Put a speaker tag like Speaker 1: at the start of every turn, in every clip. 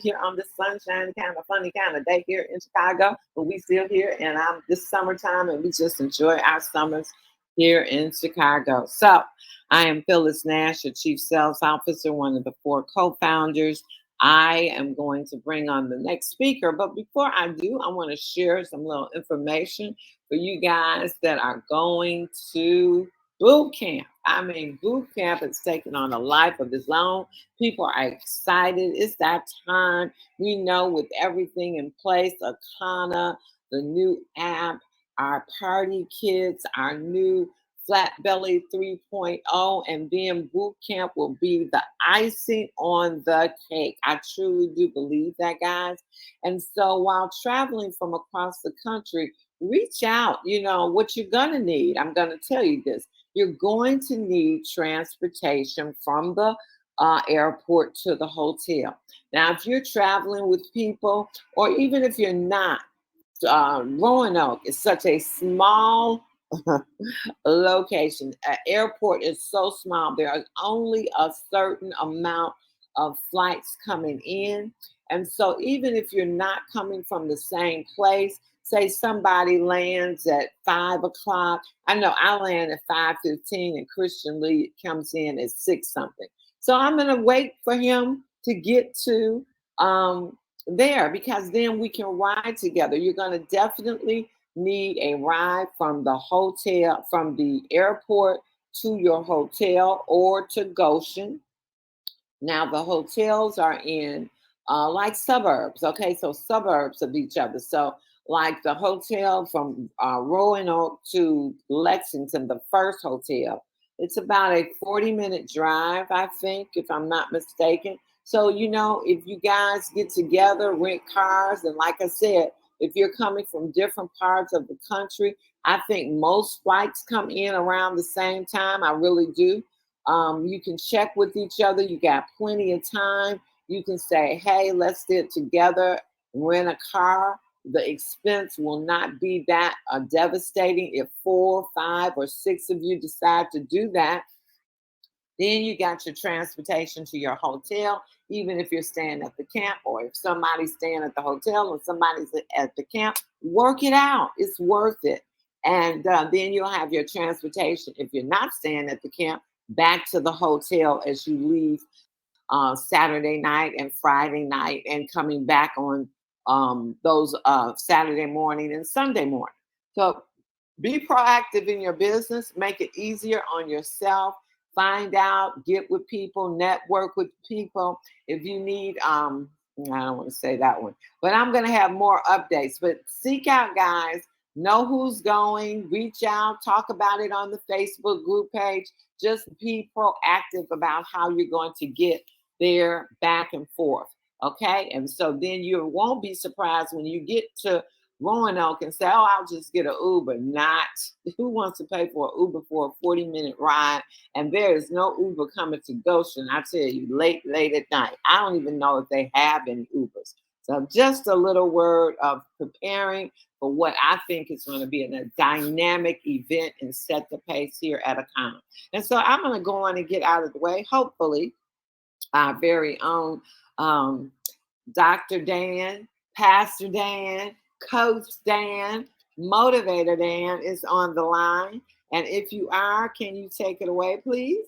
Speaker 1: here on this sunshine kind of funny kind of day here in Chicago, but we still here and I'm this summertime and we just enjoy our summers here in Chicago. So I am Phyllis Nash, your Chief Sales Officer, one of the four co-founders. I am going to bring on the next speaker, but before I do, I want to share some little information for you guys that are going to boot camp. I mean, boot camp is taking on a life of its own. People are excited. It's that time. We know with everything in place, Akana, the new app, our party kids, our new Flat Belly 3.0, and then boot camp will be the icing on the cake. I truly do believe that, guys. And so while traveling from across the country, reach out. You know what you're going to need. I'm going to tell you this. You're going to need transportation from the airport to the hotel. Now, if you're traveling with people, or even if you're not, Roanoke is such a small location. Airport is so small. There is only a certain amount of flights coming in. And so even if you're not coming from the same place, say somebody lands at 5 o'clock. I know I land at 5:15 and Christian Lee comes in at 6 something. So I'm going to wait for him to get to there because then we can ride together. You're going to definitely need a ride from the hotel, from the airport to your hotel or to Goshen. Now, the hotels are in like suburbs, okay? So, suburbs of each other. So, like the hotel from Roanoke to Lexington, the first hotel, it's about a 40-minute drive, I think, if I'm not mistaken. So, you know, if you guys get together, rent cars, and like I said, if you're coming from different parts of the country, I think most flights come in around the same time. I really do. You can check with each other. You got plenty of time. You can say, hey, let's get together, rent a car. The expense will not be that devastating if 4, 5, or 6 of you decide to do that. Then you got your transportation to your hotel, even if you're staying at the camp or if somebody's staying at the hotel and somebody's at the camp, work it out. It's worth it. And then you'll have your transportation, if you're not staying at the camp, back to the hotel as you leave Saturday night and Friday night and coming back on those Saturday morning and Sunday morning. So be proactive in your business, make it easier on yourself. Find out, get with people, network with people. If you need, I don't want to say that one, but I'm going to have more updates. But seek out, guys, know who's going, reach out, talk about it on the Facebook group page. Just be proactive about how you're going to get there back and forth. Okay. And so then you won't be surprised when you get to Roanoke and say, oh, I'll just get an Uber. Not who wants to pay for an Uber for a 40-minute ride? And there is no Uber coming to Goshen, I tell you, late at night. I don't even know if they have any Ubers. So just a little word of preparing for what I think is going to be a dynamic event and set the pace here at Akana. And so I'm going to go on and get out of the way. Hopefully, our very own Dr. Dan, Pastor Dan, Coach Dan, Motivator Dan is on the line. And if you are, can you take it away, please?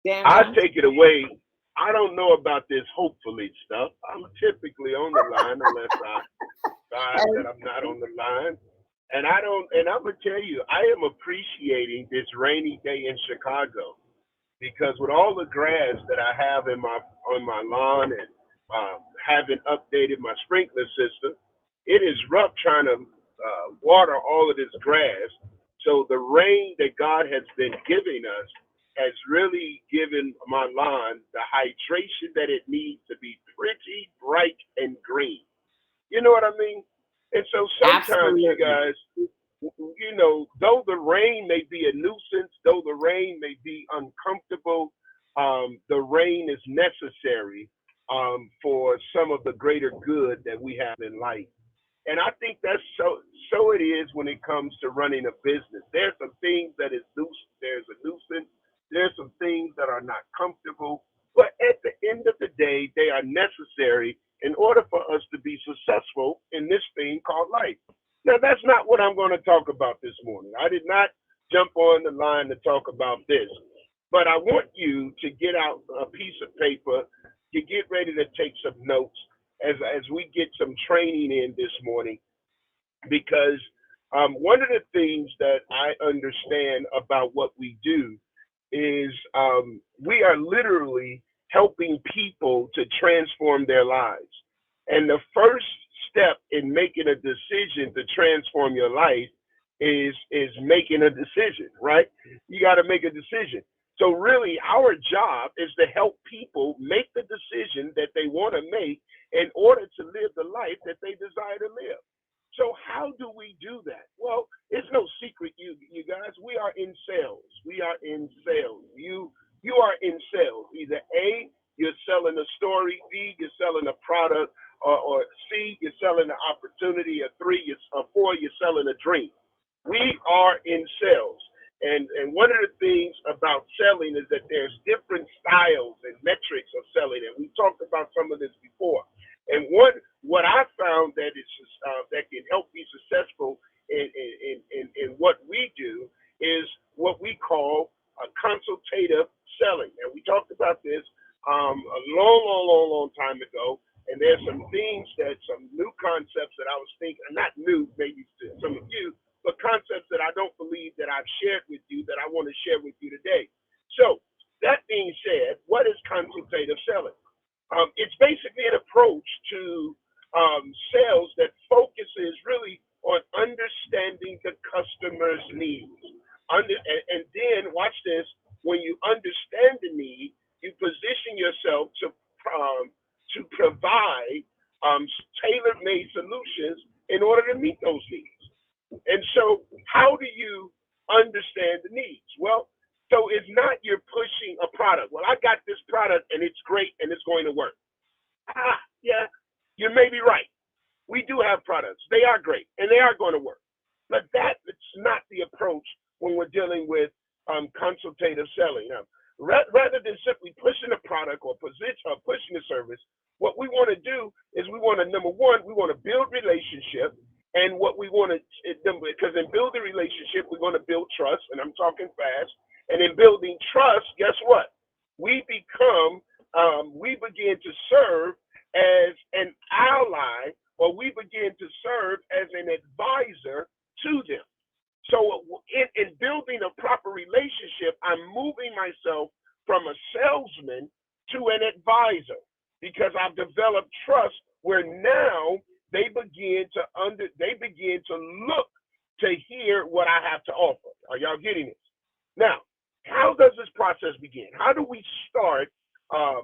Speaker 2: I'll take it away. I don't know about this hopefully stuff. I'm typically on the line unless I decide that I'm not on the line. And I'm gonna tell you, I am appreciating this rainy day in Chicago because with all the grass that I have on my lawn and haven't updated my sprinkler system, it is rough trying to water all of this grass. So the rain that God has been giving us has really given my lawn the hydration that it needs to be pretty bright and green. You know what I mean? And so sometimes, you guys, you know, though the rain may be a nuisance, though the rain may be uncomfortable, the rain is necessary for some of the greater good that we have in life. And I think that's so it is when it comes to running a business. There's some things that is there's a nuisance. There's some things that are not comfortable. But at the end of the day, they are necessary in order for us to be successful in this thing called life. Now, that's not what I'm going to talk about this morning. I did not jump on the line to talk about this, but I want you to get out a piece of paper, to get ready to take some notes as we get some training in this morning, because one of the things that I understand about what we do is we are literally helping people to transform their lives. And the first step in making a decision to transform your life is making a decision, right? You got to make a decision. So really, our job is to help people make the decision that they want to make in order to live the life that they desire to live. So how do we do that? Well, it's no secret, you guys. We are in sales. We are in sales. You are in sales. Either A, you're selling a story. B, you're selling a product. Or C, you're selling an opportunity. Or four, you're selling a dream. We are in sales. And one of the things about selling is that there's different styles and metrics of selling. And we talked about some of this before. And what I found that can help be successful in what we do is what we call a consultative selling. And we talked about this a long time ago. And there's some new concepts that I was thinking, not new, maybe to some of you, but concepts that I don't believe that I've shared with you that I want to share with you today. So that being said, what is consultative selling? It's basically an approach to sales that focuses really on understanding the customer's needs. And then, watch this, when you understand the need, you position yourself to provide tailor-made solutions in order to meet those needs. And so how do you understand the needs? Well, so it's not you're pushing a product. Well, I got this product and it's great and it's going to work. Yeah, you may be right. We do have products. They are great and they are going to work. But that's not the approach when we're dealing with consultative selling. Rather than simply pushing a product or pushing a service, what we want to do is number one, we want to build relationship. And what we want to, because in building relationship, we're going to build trust, and I'm talking fast. And in building trust, guess what? We begin to serve as an ally, or we begin to serve as an advisor to them. So in building a proper relationship, I'm moving myself from a salesman to an advisor because I've developed trust where now they begin to look to hear what I have to offer. Are y'all getting this? Now, how does this process begin? How do we start? How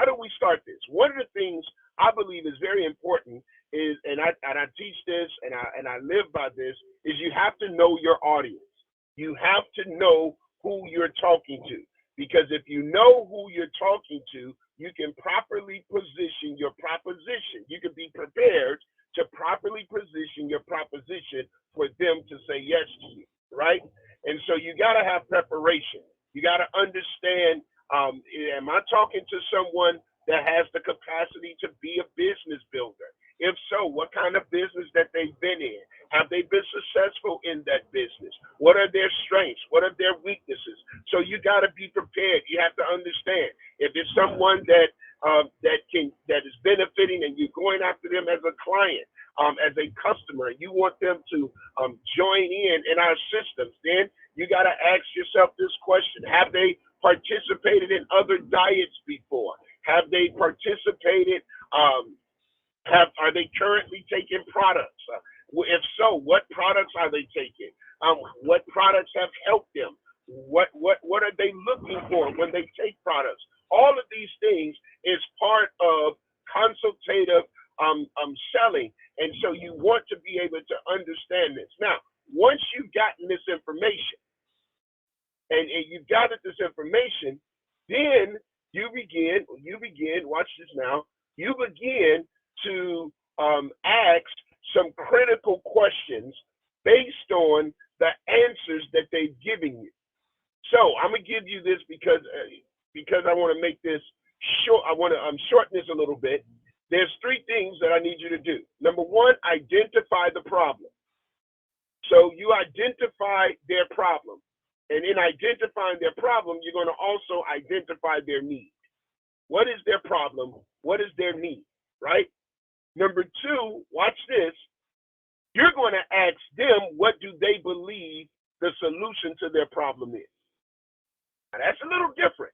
Speaker 2: do we start this? One of the things I believe is very important is, and I teach this, and I live by this, is you have to know your audience. You have to know who you're talking to, because if you know who you're talking to, you can properly position your proposition. You can be prepared to properly position your proposition for them to say yes to you, right? And so you got to have preparation. You got to understand, am I talking to someone that has the capacity to be a business builder? If so, what kind of business that they've been in? Have they been successful in that business? What are their strengths? What are their weaknesses? So you got to be prepared. You have to understand if it's someone that is benefiting and you're going after them as a client, as a customer, you want them to join in our systems. Then you got to ask yourself this question: have they participated in other diets before? Have they participated? Are they currently taking products? If so, what products are they taking? What products have helped them? What are they looking for when they take products? All of these things is part of consultative selling, and so you want to be able to understand this. Now, once you've gotten this information, and you've gathered this information, then you begin. Watch this now. You begin to ask some critical questions based on the answers that they've given you. So I'm gonna give you this because I want to to do. Number one, identify the problem. So you identify their problem. And in identifying their problem, you're going to also identify their need. What is their problem? What is their need, right? Number two, watch this. You're going to ask them, what do they believe the solution to their problem is? Now, that's a little different,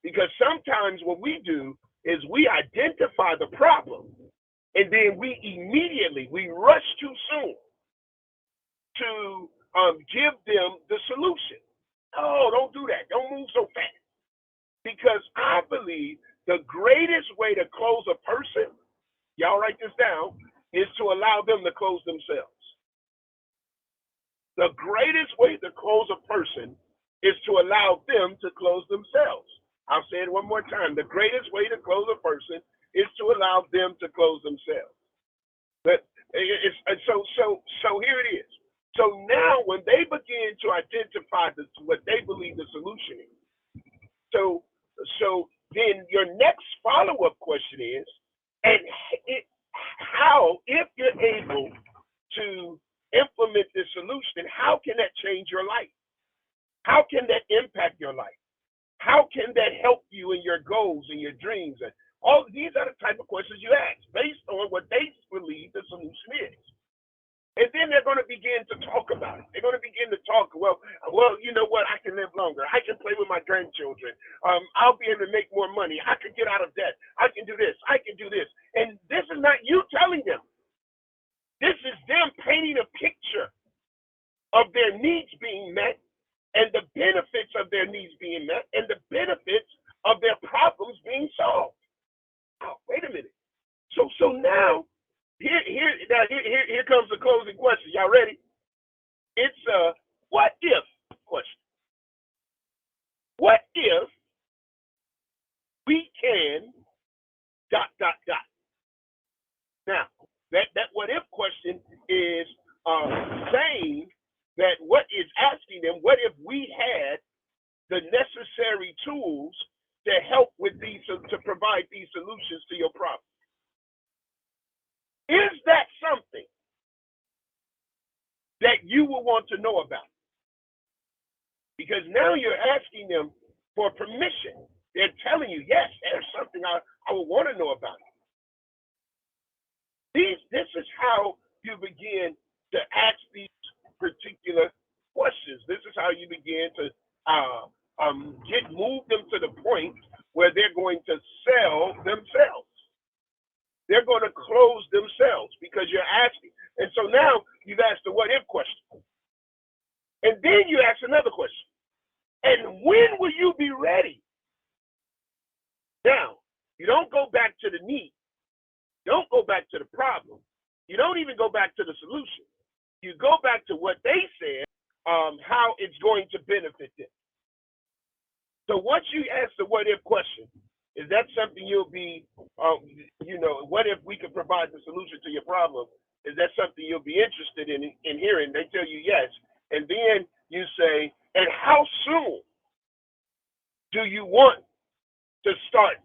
Speaker 2: because sometimes what we do is we identify the problem, and then we rush too soon to give them the solution. Oh, don't do that. Don't move so fast. Because I believe the greatest way to close a person, y'all write this down, is to allow them to close themselves. The greatest way to close a person is to allow them to close themselves. I'll say it one more time. The greatest way to close a person is to allow them to close themselves. But so here it is. So now when they begin to identify what they believe the solution is, so then your next follow-up question is, and how, if you're able to implement this solution, how can that change your life? How can that impact your life? How can that help you in your goals and your dreams? And all these are the type of questions you ask based on what they believe the solution is. And then they're going to begin to talk about it. They're going to begin to talk, well, you know what? I can live longer. I can play with my grandchildren. I'll be able to make more money. I can get out of debt. I can do this. I can do this. And this is not you telling them. This is them painting a picture of their needs being met and the benefits of their needs being met and the benefits of their problems being solved. Oh, wait a minute. So now, here comes the closing question. Y'all ready? It's a what if question. What if we can ... Now, that what if question is saying that what is asking them, what if we had the necessary tools to help with these, to provide these solutions to your problem? Is that something that you will want to know about? Because now you're asking them for permission. They're telling you, yes, there's something I would want to know about. This is how you begin to ask these particular questions. This is how you begin to move them to the point where they're going to sell themselves. They're going to close themselves because you're asking. And so now you've asked the what if question. And then you ask another question. And when will you be ready? Now, you don't go back to the need. Don't go back to the problem. You don't even go back to the solution. You go back to what they said, how it's going to benefit them. So once you ask the what if question, is that something you'll be, what if we could provide the solution to your problem? Is that something you'll be interested in hearing? They tell you yes. And then you say, and how soon do you want to start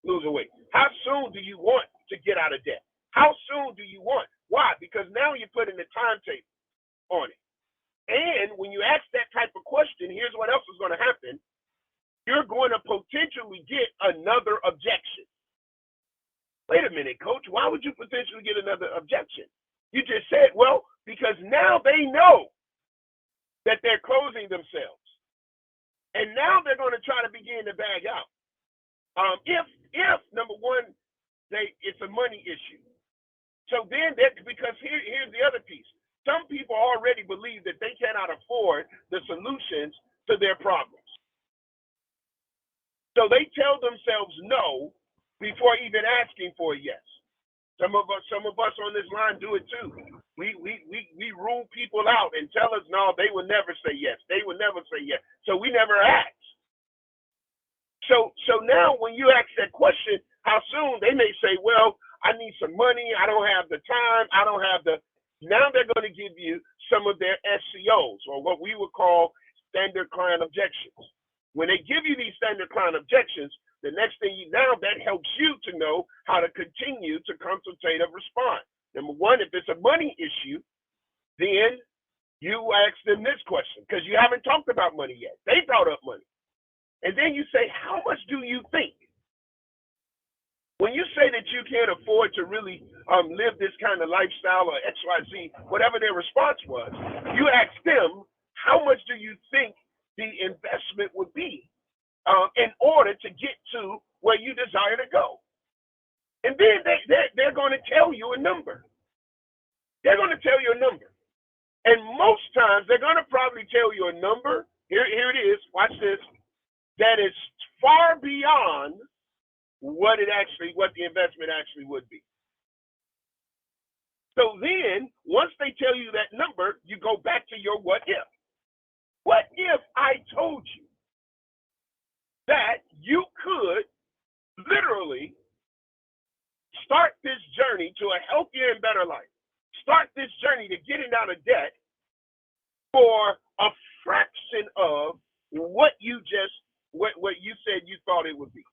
Speaker 2: losing weight? How soon do you want to get out of debt? How soon do you want? Why? Because now you're putting the timetable on it. And when you ask that type of question, here's what else is going to happen. You're going to potentially get another objection. Wait a minute, coach, why would you potentially get another objection? You just said, well, because now they know that they're closing themselves. And now they're going to try to begin to bag out. If number one, it's a money issue. So then because here's the other piece. Some people already believe that they cannot afford the solutions to their problems. So they tell themselves no before even asking for a yes. Some of us on this line do it too. We rule people out and tell us no, they will never say yes. They will never say yes. So we never ask. So now when you ask that question, how soon, they may say, well, I need some money. I don't have the time. I don't have the. Now they're going to give you some of their SCOs, or what we would call standard client objections. When they give you these standard client objections, the next thing now that helps you to know how to continue to consultative respond. Number one, if it's a money issue, then you ask them this question because you haven't talked about money yet. They brought up money. And then you say, how much do you think? When you say that you can't afford to really live this kind of lifestyle or XYZ, whatever their response was, you ask them, how much do you think the investment would be in order to get to where you desire to go? And then they're going to tell you a number. They're going to tell you a number. And most times they're going to probably tell you a number. Here it is. Watch this. That is far beyond what the investment actually would be. So then, once they tell you that number, you go back to your what if. What if I told you that you could literally start this journey to a healthier and better life? Start this journey to getting out of debt for a fraction of what you said you thought it would be.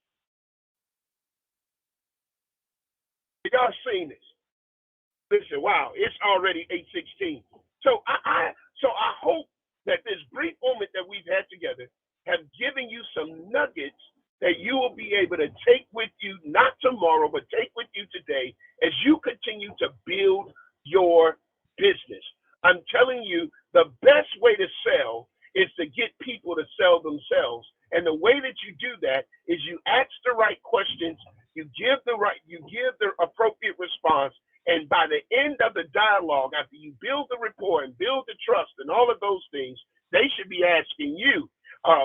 Speaker 2: Y'all seen this? Listen, wow, it's already 8:16. So I hope that this brief moment that we've had together have given you some nuggets that you will be able to take with you, not tomorrow, but take with you today as you continue to build your business. I'm telling you, the best way to sell is to get people to sell themselves. And the way that you do that is you ask the right questions, you give the appropriate response, and by the end of the dialogue, after you build the rapport and build the trust and all of those things, they should be asking you,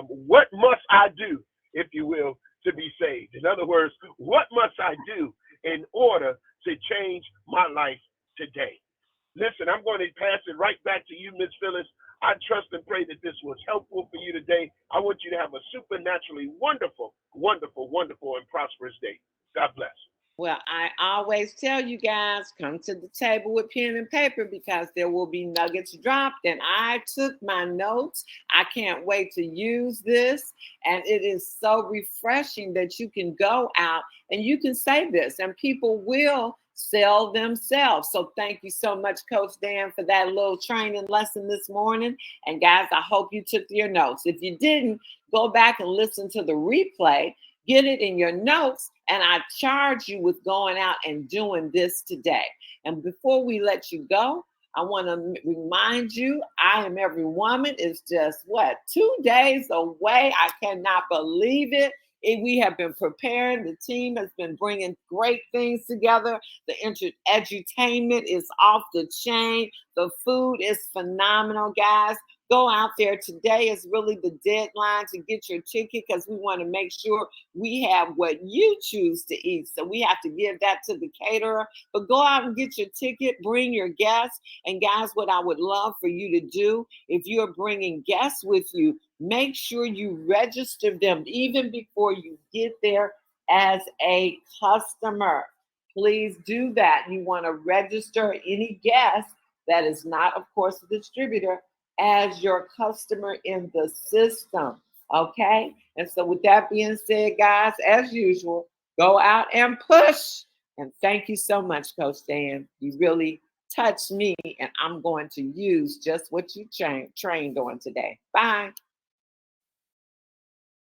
Speaker 2: what must I do, if you will, to be saved? In other words, what must I do in order to change my life today? Listen, I'm going to pass it right back to you, Ms. Phyllis. I trust and pray that this was helpful for you today. I want you to have a supernaturally wonderful, wonderful, wonderful, and prosperous day. God bless.
Speaker 1: Well, I always tell you guys, come to the table with pen and paper because there will be nuggets dropped. And I took my notes. I can't wait to use this. And it is so refreshing that you can go out and you can say this and people will sell themselves. So thank you so much, Coach Dan, for that little training lesson this morning. And guys, I hope you took your notes. If you didn't, go back and listen to the replay, get it in your notes, and I charge you with going out and doing this today. And before we let you go, I want to remind you, I Am Every Woman is just 2 days away. I cannot believe it. We have been preparing. The team has been bringing great things together. The edutainment is off the chain. The food is phenomenal, guys. Go out there. Today is really the deadline to get your ticket because we want to make sure we have what you choose to eat. So we have to give that to the caterer. But go out and get your ticket. Bring your guests. And guys, what I would love for you to do, if you're bringing guests with you, make sure you register them even before you get there as a customer. Please do that. You want to register any guest that is not, of course, a distributor as your customer in the system. Okay? And so with that being said, guys, as usual, go out and push. And thank you so much, Coach Dan. You really touched me, and I'm going to use just what you trained on today. Bye.